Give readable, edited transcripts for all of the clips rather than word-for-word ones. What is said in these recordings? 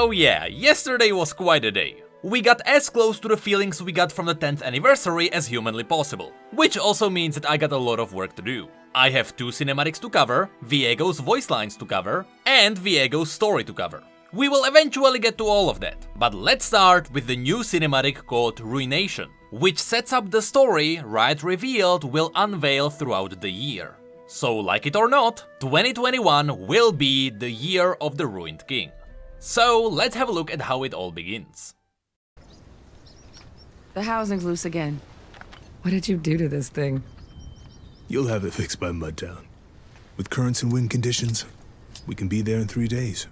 So yeah, yesterday was quite a day. We got as close to the feelings we got from the 10th anniversary as humanly possible, which also means that I got a lot of work to do. I have 2 cinematics to cover, Viego's voice lines to cover, and Viego's story to cover. We will eventually get to all of that, but let's start with the new cinematic called Ruination, which sets up the story Riot revealed will unveil throughout the year. So like it or not, 2021 will be the year of the Ruined King. So let's have a look at how it all begins. The housing's loose again. What did you do to this thing? You'll have it fixed by Mudtown. With currents and wind conditions, we can be there in 3 days.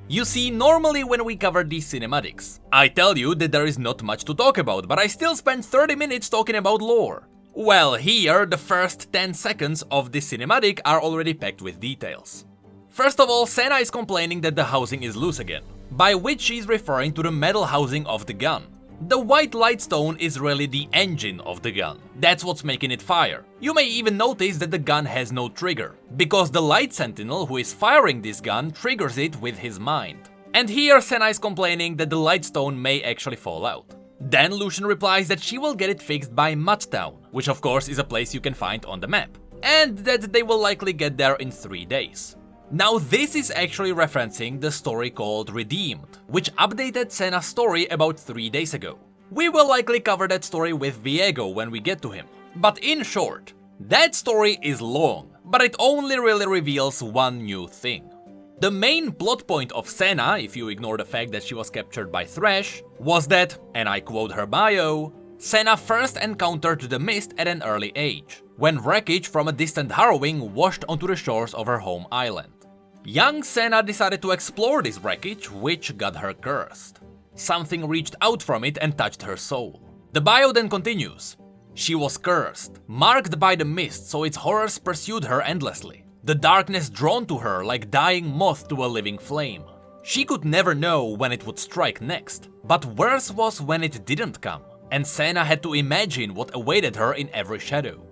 You see, normally when we cover these cinematics, I tell you that there is not much to talk about, but I still spend 30 minutes talking about lore. Well, here, the first 10 seconds of this cinematic are already packed with details. First of all, Senna is complaining that the housing is loose again, by which she's referring to the metal housing of the gun. The white lightstone is really the engine of the gun. That's what's making it fire. You may even notice that the gun has no trigger, because the light sentinel who is firing this gun triggers it with his mind. And here Senna is complaining that the lightstone may actually fall out. Then Lucian replies that she will get it fixed by Mudtown, which of course is a place you can find on the map, and that they will likely get there in 3 days. Now this is actually referencing the story called Redeemed, which updated Senna's story about 3 days ago. We will likely cover that story with Viego when we get to him. But in short, that story is long, but it only really reveals one new thing. The main plot point of Senna, if you ignore the fact that she was captured by Thresh, was that, and I quote her bio, Senna first encountered the mist at an early age, when wreckage from a distant harrowing washed onto the shores of her home island. Young Senna decided to explore this wreckage, which got her cursed. Something reached out from it and touched her soul. The bio then continues. She was cursed, marked by the mist, so its horrors pursued her endlessly. The darkness drawn to her like dying moth to a living flame. She could never know when it would strike next, but worse was when it didn't come, and Senna had to imagine what awaited her in every shadow.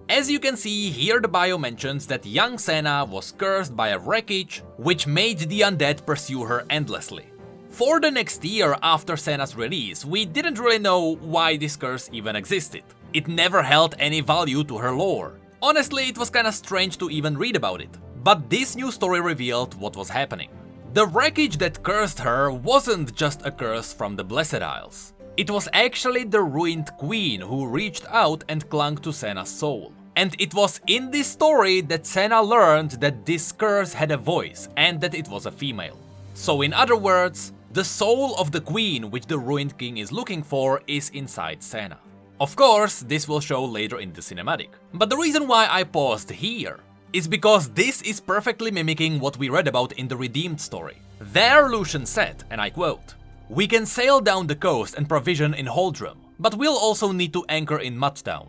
As you can see, here the bio mentions that young Senna was cursed by a wreckage, which made the undead pursue her endlessly. For the next year after Senna's release, we didn't really know why this curse even existed. It never held any value to her lore. Honestly, it was kinda strange to even read about it. But this new story revealed what was happening. The wreckage that cursed her wasn't just a curse from the Blessed Isles. It was actually the Ruined Queen who reached out and clung to Senna's soul. And it was in this story that Senna learned that this curse had a voice and that it was a female. So in other words, the soul of the queen which the Ruined King is looking for is inside Senna. Of course, this will show later in the cinematic. But the reason why I paused here is because this is perfectly mimicking what we read about in the Redeemed story. There Lucian said, and I quote, "We can sail down the coast and provision in Holdrum, but we'll also need to anchor in Mudtown."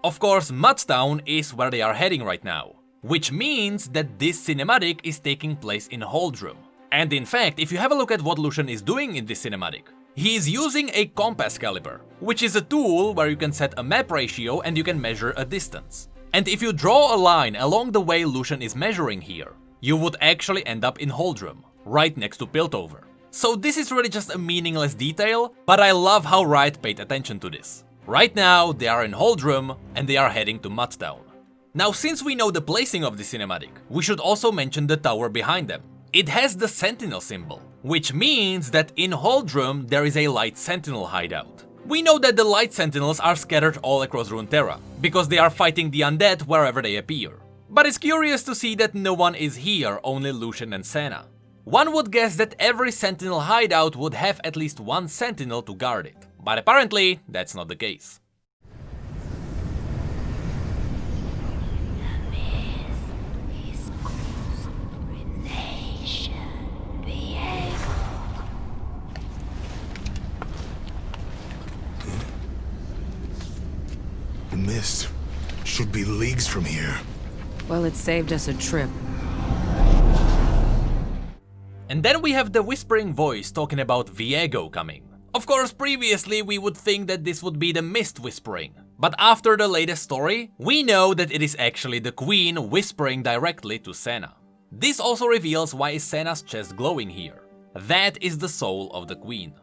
Of course, Mudtown is where they are heading right now, which means that this cinematic is taking place in Holdrum. And in fact, if you have a look at what Lucian is doing in this cinematic, he is using a compass caliber, which is a tool where you can set a map ratio and you can measure a distance. And if you draw a line along the way Lucian is measuring here, you would actually end up in Holdrum, right next to Piltover. So this is really just a meaningless detail, but I love how Riot paid attention to this. Right now, they are in Holdrum, and they are heading to Mudtown. Now, since we know the placing of the cinematic, we should also mention the tower behind them. It has the Sentinel symbol, which means that in Holdrum there is a Light Sentinel hideout. We know that the Light Sentinels are scattered all across Runeterra, because they are fighting the undead wherever they appear. But it's curious to see that no one is here, only Lucian and Senna. One would guess that every Sentinel hideout would have at least one Sentinel to guard it. But apparently, that's not the case. The mist should be leagues from here. Well, it saved us a trip. And then we have the whispering voice talking about Viego coming. Of course, previously we would think that this would be the mist whispering, but after the latest story, we know that it is actually the queen whispering directly to Senna. This also reveals why is Senna's chest glowing here. That is the soul of the queen.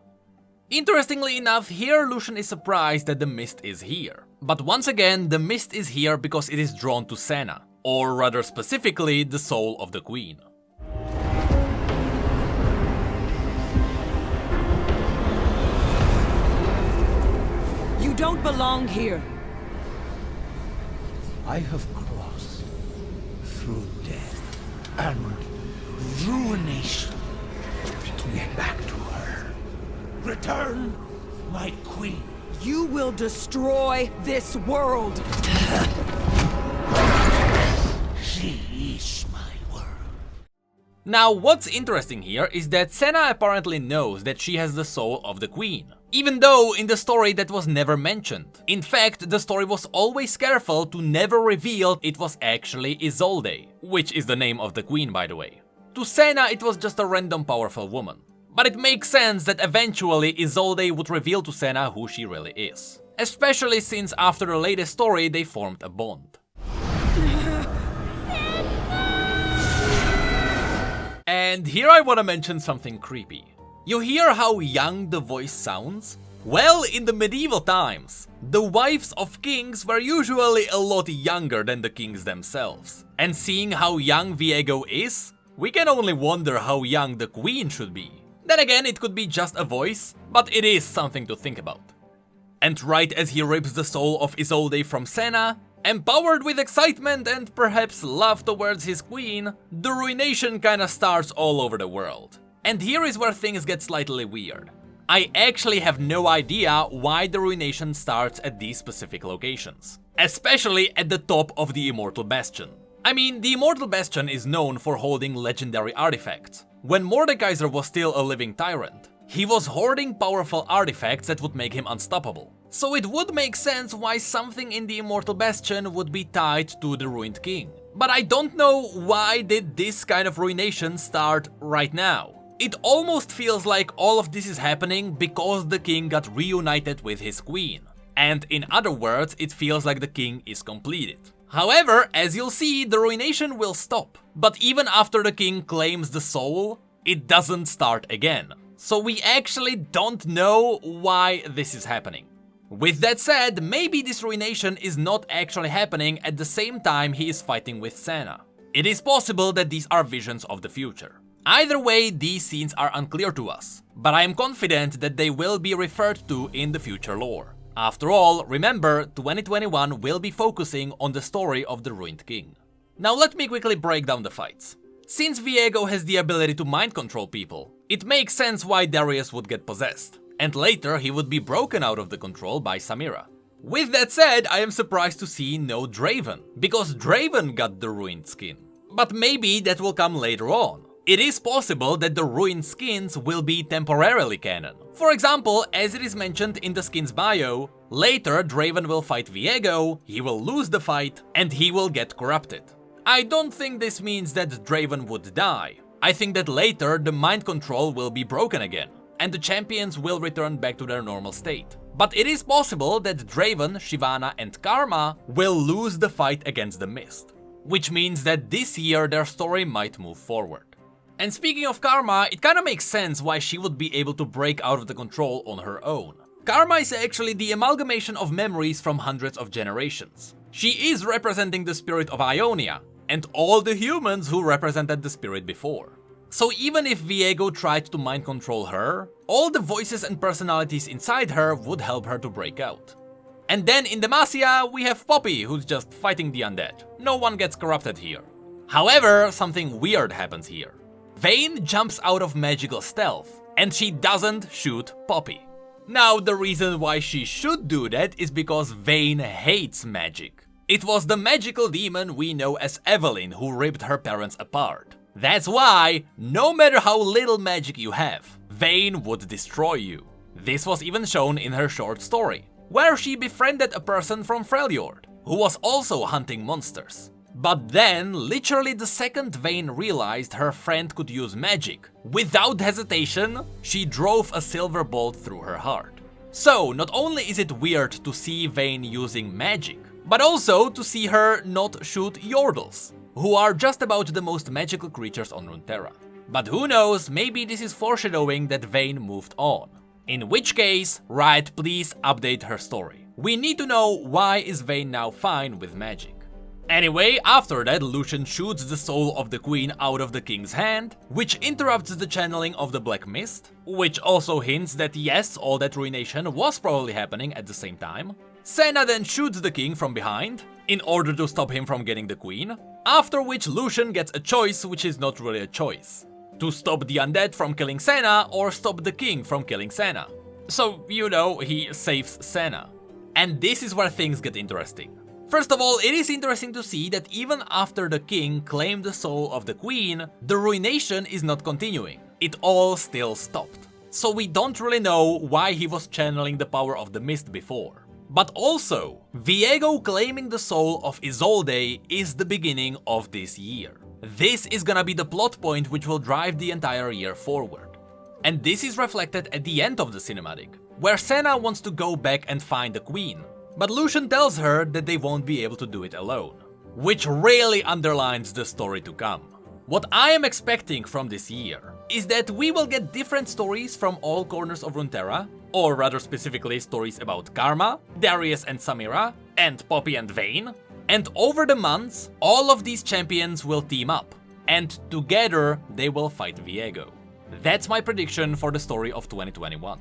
Interestingly enough, here Lucian is surprised that the mist is here. But once again, the mist is here because it is drawn to Senna, or rather specifically, the soul of the queen. You don't belong here. I have crossed through death and ruination to get back to her. Return, my queen. You will destroy this world. She is my world. Now, what's interesting here is that Senna apparently knows that she has the soul of the queen. Even though in the story that was never mentioned. In fact, the story was always careful to never reveal it was actually Isolde, which is the name of the queen, by the way. To Senna, it was just a random powerful woman. But it makes sense that eventually Isolde would reveal to Senna who she really is. Especially since after the latest story they formed a bond. And here I wanna mention something creepy. You hear how young the voice sounds? Well, in the medieval times, the wives of kings were usually a lot younger than the kings themselves. And seeing how young Viego is, we can only wonder how young the queen should be. Then again, it could be just a voice, but it is something to think about. And right as he rips the soul of Isolde from Senna, empowered with excitement and perhaps love towards his queen, the ruination kinda starts all over the world. And here is where things get slightly weird. I actually have no idea why the ruination starts at these specific locations. Especially at the top of the Immortal Bastion. I mean, the Immortal Bastion is known for holding legendary artifacts. When Mordekaiser was still a living tyrant, he was hoarding powerful artifacts that would make him unstoppable. So it would make sense why something in the Immortal Bastion would be tied to the Ruined King. But I don't know why did this kind of ruination start right now. It almost feels like all of this is happening because the king got reunited with his queen. And in other words, it feels like the king is completed. However, as you'll see, the ruination will stop. But even after the king claims the soul, it doesn't start again. So we actually don't know why this is happening. With that said, maybe this ruination is not actually happening at the same time he is fighting with Senna. It is possible that these are visions of the future. Either way, these scenes are unclear to us, but I am confident that they will be referred to in the future lore. After all, remember, 2021 will be focusing on the story of the Ruined King. Now let me quickly break down the fights. Since Viego has the ability to mind control people, it makes sense why Darius would get possessed, and later he would be broken out of the control by Samira. With that said, I am surprised to see no Draven, because Draven got the ruined skin. But maybe that will come later on. It is possible that the ruined skins will be temporarily canon. For example, as it is mentioned in the skin's bio, later Draven will fight Viego, he will lose the fight, and he will get corrupted. I don't think this means that Draven would die. I think that later the mind control will be broken again, and the champions will return back to their normal state. But it is possible that Draven, Shyvana and Karma will lose the fight against the Mist. Which means that this year their story might move forward. And speaking of Karma, it kinda makes sense why she would be able to break out of the control on her own. Karma is actually the amalgamation of memories from hundreds of generations. She is representing the spirit of Ionia, and all the humans who represented the spirit before. So even if Viego tried to mind control her, all the voices and personalities inside her would help her to break out. And then in Demacia, we have Poppy, who's just fighting the undead. No one gets corrupted here. However, something weird happens here. Vayne jumps out of magical stealth, and she doesn't shoot Poppy. Now, the reason why she should do that is because Vayne hates magic. It was the magical demon we know as Evelyn who ripped her parents apart. That's why, no matter how little magic you have, Vayne would destroy you. This was even shown in her short story, where she befriended a person from Freljord, who was also hunting monsters. But then, literally the second Vayne realized her friend could use magic, without hesitation, she drove a silver bolt through her heart. So, not only is it weird to see Vayne using magic, but also to see her not shoot Yordles, who are just about the most magical creatures on Runeterra. But who knows, maybe this is foreshadowing that Vayne moved on. In which case, Riot, please update her story. We need to know why is Vayne now fine with magic. Anyway, after that, Lucian shoots the soul of the queen out of the king's hand, which interrupts the channeling of the Black Mist, which also hints that yes, all that ruination was probably happening at the same time. Senna then shoots the king from behind, in order to stop him from getting the queen, after which Lucian gets a choice which is not really a choice. To stop the undead from killing Senna or stop the king from killing Senna. So, you know, he saves Senna. And this is where things get interesting. First of all, it is interesting to see that even after the king claimed the soul of the queen, the ruination is not continuing. It all still stopped. So we don't really know why he was channeling the power of the mist before. But also, Viego claiming the soul of Isolde is the beginning of this year. This is gonna be the plot point which will drive the entire year forward. And this is reflected at the end of the cinematic, where Senna wants to go back and find the queen. But Lucian tells her that they won't be able to do it alone, which really underlines the story to come. What I am expecting from this year is that we will get different stories from all corners of Runeterra, or rather specifically stories about Karma, Darius and Samira, and Poppy and Vayne, and over the months, all of these champions will team up, and together they will fight Viego. That's my prediction for the story of 2021.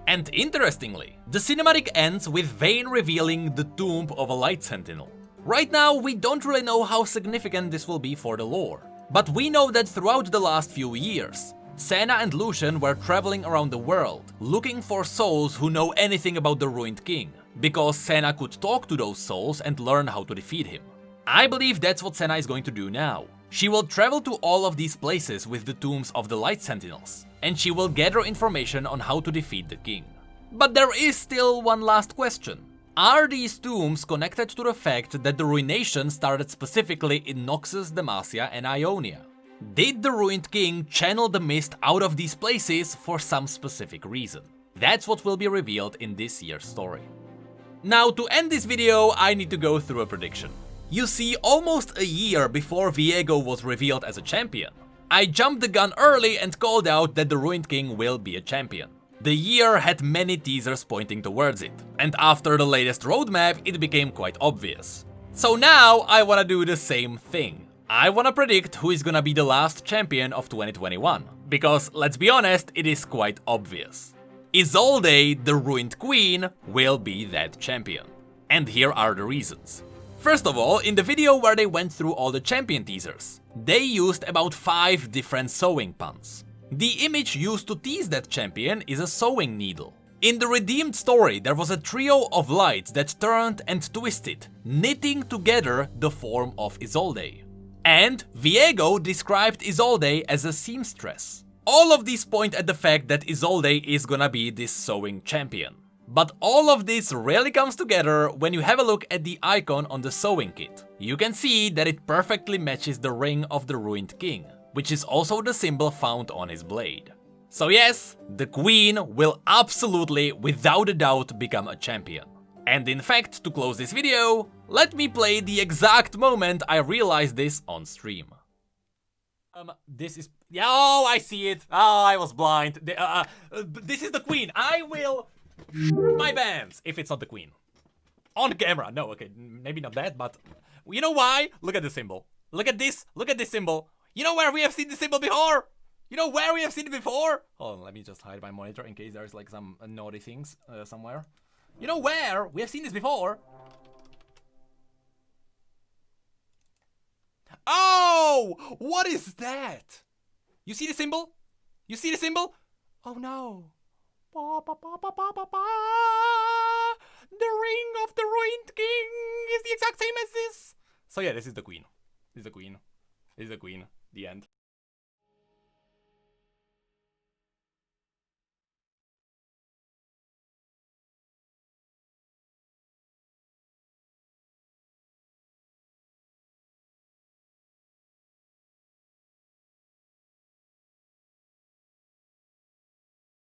And interestingly, the cinematic ends with Vayne revealing the tomb of a Light Sentinel. Right now, we don't really know how significant this will be for the lore, but we know that throughout the last few years, Senna and Lucian were traveling around the world, looking for souls who know anything about the Ruined King, because Senna could talk to those souls and learn how to defeat him. I believe that's what Senna is going to do now. She will travel to all of these places with the tombs of the Light Sentinels, and she will gather information on how to defeat the king. But there is still one last question. Are these tombs connected to the fact that the ruination started specifically in Noxus, Demacia and Ionia? Did the Ruined King channel the mist out of these places for some specific reason? That's what will be revealed in this year's story. Now, to end this video, I need to go through a prediction. You see, almost a year before Viego was revealed as a champion, I jumped the gun early and called out that the Ruined King will be a champion. The year had many teasers pointing towards it, and after the latest roadmap it became quite obvious. So now I wanna do the same thing. I wanna predict who is gonna be the last champion of 2021, because let's be honest, it is quite obvious. Isolde, the Ruined Queen, will be that champion. And here are the reasons. First of all, in the video where they went through all the champion teasers, they used about 5 different sewing puns. The image used to tease that champion is a sewing needle. In the redeemed story, there was a trio of lights that turned and twisted, knitting together the form of Isolde. And Viego described Isolde as a seamstress. All of these point at the fact that Isolde is gonna be this sewing champion. But all of this really comes together when you have a look at the icon on the sewing kit. You can see that it perfectly matches the ring of the Ruined King, which is also the symbol found on his blade. So yes, the Queen will absolutely, without a doubt, become a champion. And in fact, to close this video, let me play the exact moment I realized this on stream. This is... Oh, I see it! Oh, I was blind. This is the Queen. I will... my bands, if it's not the Queen. On camera. No, okay, maybe not that, but... You know why? Look at the symbol. Look at this symbol. You know where we have seen this symbol before? You know where we have seen it before? Hold on, let me just hide my monitor in case there's like some naughty things somewhere. You know where we have seen this before? Oh! What is that? You see the symbol? You see the symbol? Oh no. The ring of the Ruined King is the exact same as this. So yeah, this is the Queen. This is the Queen. This is the Queen. The end.